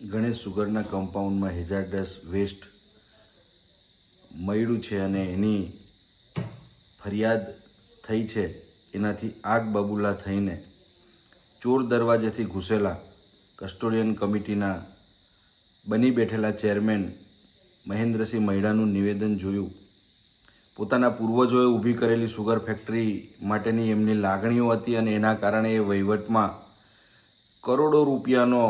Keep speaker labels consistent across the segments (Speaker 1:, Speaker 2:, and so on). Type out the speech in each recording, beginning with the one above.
Speaker 1: Ganesh સુગરના કમ્પાઉન્ડમાં hazardous waste મળ્યું છે અને એની ફરિયાદ થઈ છે. એનાથી આગ બબૂલા થઈને ચોર દરવાજેથી ઘૂસેલા કસ્ટોડિયન કમિટીના બની બેઠેલા ચેરમેન મહેન્દ્રસિંહ મૈડાનું નિવેદન જોયું. પોતાના પૂર્વજોએ ઊભી કરેલી સુગર ફેક્ટરી માટેની એમની લાગણીઓ હતી અને એના કારણે એ વહીવટમાં કરોડો રૂપિયાનો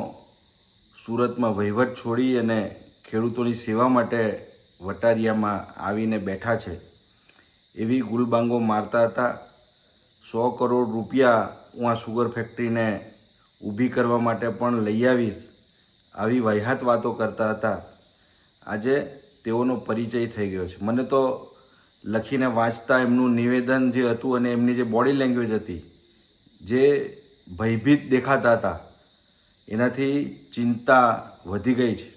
Speaker 1: સુરતમાં વહીવટ છોડી અને ખેડૂતોની સેવા માટે વટારિયામાં આવીને બેઠા છે. એવી ગુલબાંગો મારતા હતા. 100 કરોડ રૂપિયા હું આ સુગર ફેક્ટરીને ઊભી કરવા માટે પણ લઈ આવીશ, આવી વાહિયાત વાતો કરતા હતા. આજે તેઓનો પરિચય થઈ ગયો છે. મને તો લખીને વાંચતા એમનું નિવેદન જે હતું અને એમની જે બોડી લેંગ્વેજ હતી, જે ભયભીત દેખાતા હતા, એનાથી ચિંતા વધી ગઈ છે.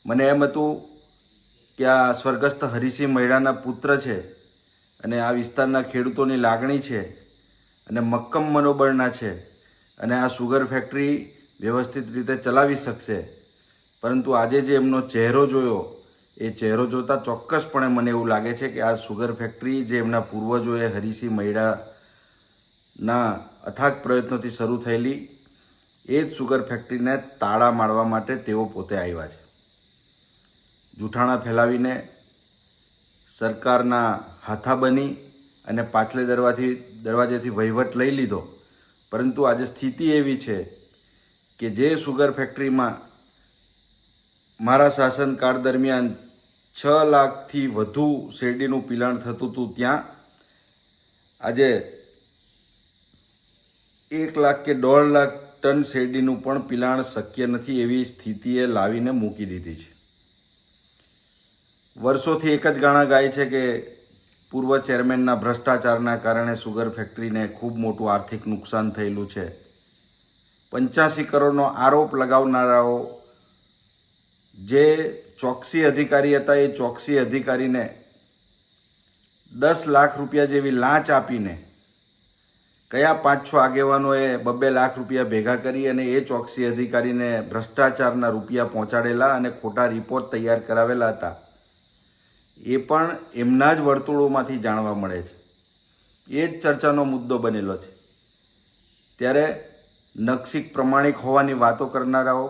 Speaker 1: મને એમ હતું કે આ સ્વર્ગસ્થ હરિસિંહ મૈડાના પુત્ર છે અને આ વિસ્તારના ખેડૂતોની લાગણી છે અને મક્કમ મનોબળના છે અને આ સુગર ફેક્ટરી વ્યવસ્થિત રીતે ચલાવી શકશે. પરંતુ આજે જે એમનો ચહેરો જોયો, એ ચહેરો જોતાં ચોક્કસપણે મને એવું લાગે છે કે આ સુગર ફેક્ટરી જે એમના પૂર્વજોએ હરિસિંહ મૈડાના અથાગ પ્રયત્નોથી શરૂ થયેલી, એ જ સુગર ફેક્ટરીને તાળા મારવા માટે તેઓ પોતે આવ્યા છે. જૂઠાણા ફેલાવીને સરકારના હાથા બની અને પાછલે દરવાજેથી વહીવટ લઈ લીધો. પરંતુ આજે સ્થિતિ એવી છે કે જે સુગર ફેક્ટરીમાં મારા શાસનકાળ દરમિયાન 6 લાખથી વધુ શેરડીનું પિલાણ થતું હતું, ત્યાં આજે 1 લાખ કે 1.5 લાખ ટન શેરડીનું પણ પિલાણ શક્ય નથી એવી સ્થિતિએ લાવીને મૂકી દીધી છે. વર્ષોથી એક જ ગાણા ગાય છે કે પૂર્વ ચેરમેનના ભ્રષ્ટાચારના કારણે સુગર ફેક્ટરીને ખૂબ મોટું આર્થિક નુકસાન થયેલું છે. 85 કરોડનો આરોપ લગાવનારાઓ જે ચોકસી અધિકારી હતા, એ ચોકસી અધિકારીને 10 લાખ રૂપિયા જેવી લાંચ આપીને કયા 5-6 આગેવાનોએ 2-2 લાખ રૂપિયા ભેગા કરી અને એ ચોકસી અધિકારીને ભ્રષ્ટાચારના રૂપિયા પહોંચાડેલા અને ખોટા રિપોર્ટ તૈયાર કરાવેલા હતા, એ પણ એમના જ વર્તુળોમાંથી જાણવા મળે છે. એ જ ચર્ચાનો મુદ્દો બનેલો છે. ત્યારે નકશીક પ્રમાણિક હોવાની વાતો કરનારાઓ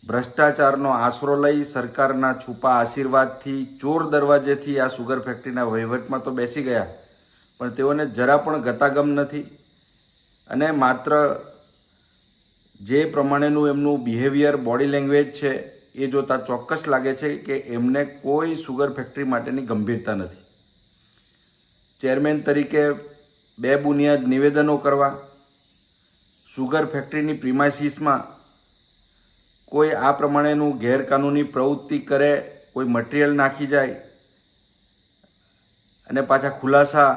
Speaker 1: ભ્રષ્ટાચારનો આશરો લઈ સરકારના છુપા આશીર્વાદથી ચોર દરવાજેથી આ સુગર ફેક્ટરીના વહીવટમાં તો બેસી ગયા, પણ તેઓને જરા પણ ગતાગમ નથી. અને માત્ર જે પ્રમાણેનું એમનું બિહેવિયર, બોડી લેંગ્વેજ છે, એ જોતાં ચોક્કસ લાગે છે કે એમને કોઈ સુગર ફેક્ટરી માટેની ગંભીરતા નથી. ચેરમેન તરીકે બેબુનિયાદ નિવેદનો કરવા, સુગર ફેક્ટરીની પ્રિમાઇસીસમાં કોઈ આ પ્રમાણેનું ગેરકાનૂની પ્રવૃત્તિ કરે, કોઈ મટીરિયલ નાખી જાય અને પાછા ખુલાસા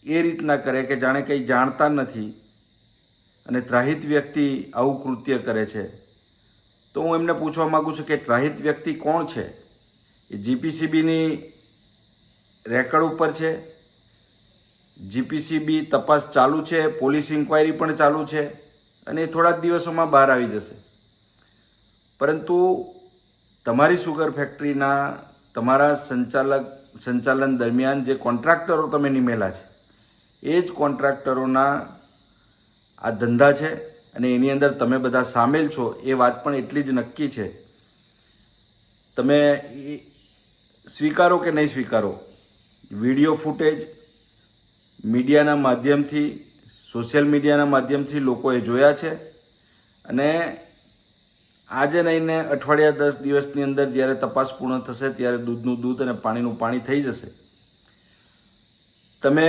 Speaker 1: એ રીતના કરે કે જાણે કંઈ જાણતા નથી અને ત્રાહિત વ્યક્તિ આવું કૃત્ય કરે છે. તો હું એમને પૂછવા માગું છું કે ત્રાહિત વ્યક્તિ કોણ છે? એ જીપીસીબીની રેકર્ડ ઉપર છે. જીપીસીબી તપાસ ચાલુ છે, પોલીસ ઇન્ક્વાયરી પણ ચાલુ છે અને એ થોડા જ દિવસોમાં બહાર આવી જશે. પરંતુ તમારી સુગર ફેક્ટરીના તમારા સંચાલન દરમિયાન જે કોન્ટ્રાક્ટરો તમે નિમેલા છે, એ જ કોન્ટ્રાક્ટરોના આ ધંધા છે અને એની અંદર તમે બધા સામેલ છો. એ વાત પણ એટલી જ નક્કી છે. તમે સ્વીકારો કે નહીં સ્વીકારો, વિડીયો ફૂટેજ મીડિયાના માધ્યમથી, સોશિયલ મીડિયાના માધ્યમથી લોકોએ જોયા છે અને આજે નહીં ને અઠવાડિયા 10 દિવસની અંદર જ્યારે તપાસ પૂર્ણ થશે ત્યારે દૂધનું દૂધ અને પાણીનું પાણી થઈ જશે. તમે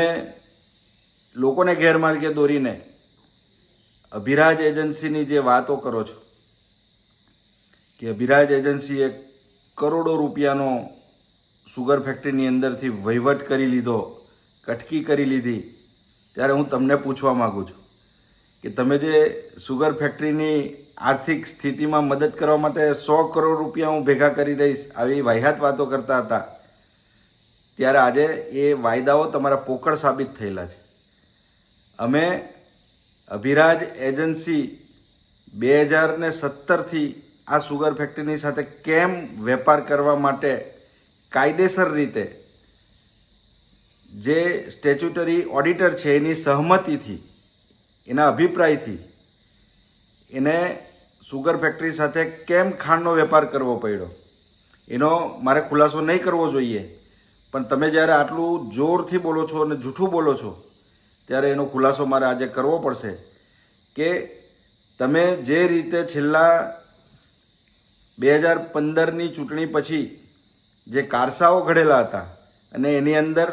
Speaker 1: લોકોને ગેરમાર્ગે દોરીને અભિરાજ એજન્સીની જે વાતો કરો છો કે અભિરાજ એજન્સીએ કરોડો રૂપિયાનો સુગર ફેક્ટરીની અંદરથી વહીવટ કરી લીધો, કટકી કરી લીધી, ત્યારે હું તમને પૂછવા માગું છું કે તમે જે સુગર ફેક્ટરીની આર્થિક સ્થિતિમાં મદદ કરવા માટે 100 કરોડ રૂપિયા હું ભેગા કરી દઈશ, આવી વાહિયાત વાતો કરતા હતા, ત્યારે આજે એ વાયદાઓ તમારા પોકળ સાબિત થયેલા છે. અમે અભિરાજ એજન્સી 2017થી આ સુગર ફેક્ટરીની સાથે કેમ વેપાર કરવા માટે કાયદેસર રીતે જે સ્ટેચ્યુટરી ઓડિટર છે એની સહમતિથી, એના અભિપ્રાયથી એને સુગર ફેક્ટરી સાથે કેમ ખાંડનો વેપાર કરવો પડ્યો, એનો મારે ખુલાસો નહીં કરવો જોઈએ. પણ તમે જ્યારે આટલું જોરથી બોલો છો અને જૂઠું બોલો છો ત્યારે એનો ખુલાસો મારે આજે કરવો પડશે કે તમે જે રીતે છેલ્લા 2015ની ચૂંટણી પછી જે કારસાઓ ઘડેલા હતા અને એની અંદર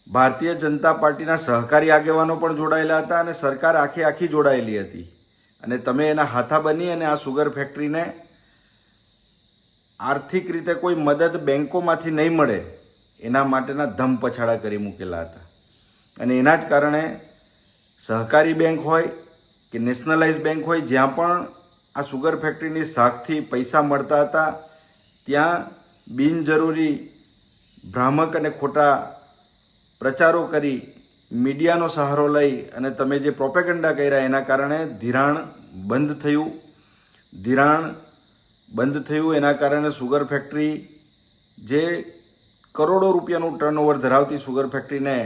Speaker 1: ભારતીય જનતા પાર્ટીના સહકારી આગેવાનો પણ જોડાયેલા હતા અને સરકાર આખી જોડાયેલી હતી, અને તમે એના હાથા બની અને આ સુગર ફેક્ટરીને આર્થિક રીતે કોઈ મદદ બેન્કોમાંથી નહીં મળે એના માટેના ધમ પછાડા કરી મૂકેલા હતા. અને એના જ કારણે સહકારી બેંક હોય કે નેશનલાઇઝ બેંક હોય, જ્યાં પણ આ સુગર ફેક્ટરીની શાખથી પૈસા મળતા હતા ત્યાં બિનજરૂરી ભ્રામક અને ખોટા પ્રચારો કરી, મીડિયાનો સહારો લઈ અને તમે જે પ્રોપેગન્ડા કર્યા એના કારણે ધિરાણ બંધ થયું. એના કારણે સુગર ફેક્ટરી, જે કરોડો રૂપિયાનું ટર્નઓવર ધરાવતી સુગર ફેક્ટરીને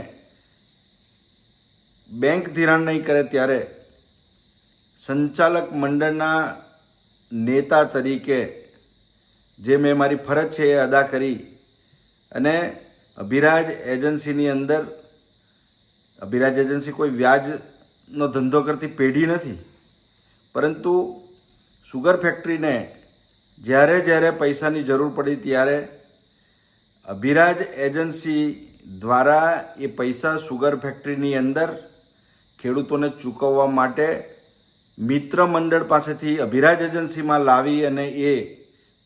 Speaker 1: બેંક ધિરાણ નહીં કરે ત્યારે સંચાલક મંડળના નેતા તરીકે જે મેં મારી ફરજ છે એ અદા કરી અને અભિરાજ એજન્સીની અંદર, અભિરાજ એજન્સી કોઈ વ્યાજનો ધંધો કરતી પેઢી નથી, પરંતુ સુગર ફેક્ટરીને જ્યારે પૈસાની જરૂર પડી ત્યારે અભિરાજ એજન્સી દ્વારા એ પૈસા સુગર ફેક્ટરીની અંદર ખેડૂતોને ચૂકવવા માટે મિત્ર મંડળ પાસેથી અભિરાજ એજન્સીમાં લાવી અને એ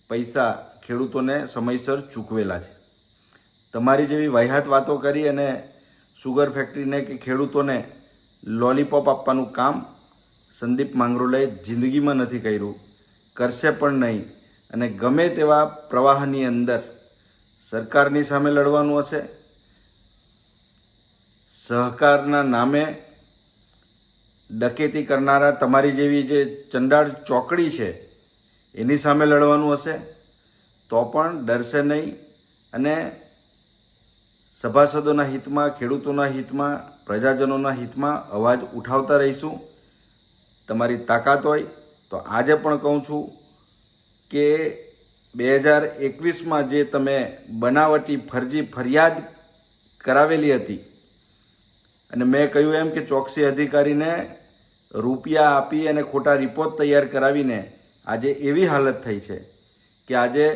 Speaker 1: પૈસા ખેડૂતોને સમયસર ચૂકવેલા છે. તમારી જેવી વાહિયાત વાતો કરી અને સુગર ફેક્ટરીને કે ખેડૂતોને લોલીપોપ આપવાનું કામ સંદીપ માંગરોળે જિંદગીમાં નથી કર્યું, કરશે પણ નહીં. અને ગમે તેવા પ્રવાહની અંદર સરકારની સામે લડવાનું હશે, સહકારના નામે ડકેતી કરનારા તમારી જેવી જે ચંડાળ ચોકડી છે એની સામે લડવાનું હશે તો પણ ડરશે નહીં. અને સભાસદોના હિતમાં, ખેડૂતોના હિતમાં, પ્રજાજનોના હિતમાં અવાજ ઉઠાવતા રહીશું. તમારી તાકાત હોય તો આજે પણ કહું છું કે 2021માં જે તમે બનાવટી ફરજી ફરિયાદ કરાવેલી હતી અને મેં કહ્યું એમ કે ચોકસી અધિકારીને રૂપિયા આપી અને ખોટા રિપોર્ટ તૈયાર કરાવીને આજે એવી હાલત થઈ છે કે આજે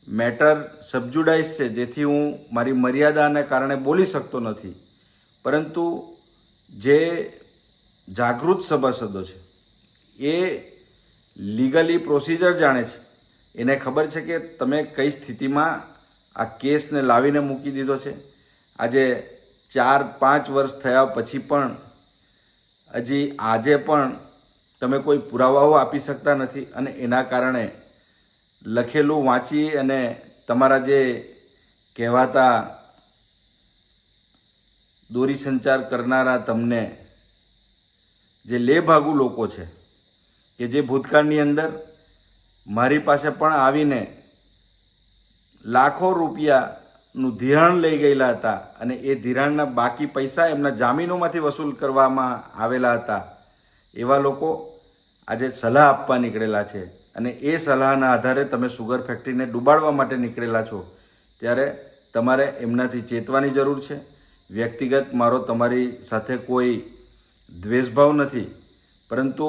Speaker 1: મેટર સબજુડાઇઝ છે, જેથી હું મારી મર્યાદાને કારણે બોલી શકતો નથી. પરંતુ જે જાગૃત સભાસદો છે એ લીગલી પ્રોસિજર જાણે છે, એને ખબર છે કે તમે કઈ સ્થિતિમાં આ કેસને લાવીને મૂકી દીધો છે. આજે 4-5 વર્ષ થયા પછી પણ હજી આજે પણ તમે કોઈ પુરાવાઓ આપી શકતા નથી અને એના કારણે લખેલું વાંચી અને તમારા જે કહેવાતા દોરી સંચાર કરનારા તમને જે લેભાગુ લોકો છે કે જે ભૂતકાળની અંદર મારી પાસે પણ આવીને લાખો રૂપિયાનું ધિરાણ લઈ ગયેલા હતા અને એ ધિરાણના બાકી પૈસા એમના જામીનોમાંથી વસૂલ કરવામાં આવેલા હતા, એવા લોકો આજે સલાહ આપવા નીકળેલા છે. અને એ સલાહના આધારે તમે સુગર ફેક્ટરીને ડૂબાડવા માટે નીકળેલા છો, ત્યારે તમારે એમનાથી ચેતવાની જરૂર છે. વ્યક્તિગત મારો તમારી સાથે કોઈ દ્વેષભાવ નથી, પરંતુ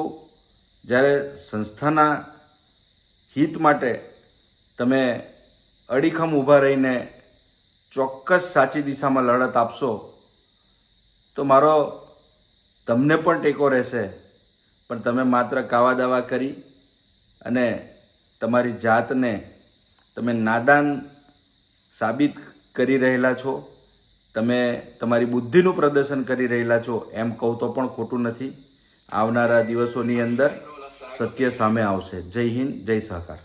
Speaker 1: જ્યારે સંસ્થાના હિત માટે તમે અડીખમ ઊભા રહીને ચોક્કસ સાચી દિશામાં લડત આપશો તો મારો તમને પણ ટેકો રહેશે. પણ તમે માત્ર કાવા દાવા કરી અને તમારી જાતને તમે નાદાન સાબિત કરી રહેલા છો, તમે તમારી બુદ્ધિનું પ્રદર્શન કરી રહેલા છો એમ કહું તો પણ ખોટું નથી. આવનારા દિવસોની અંદર સત્ય સામે આવશે. જય હિન્દ, જય સહકાર.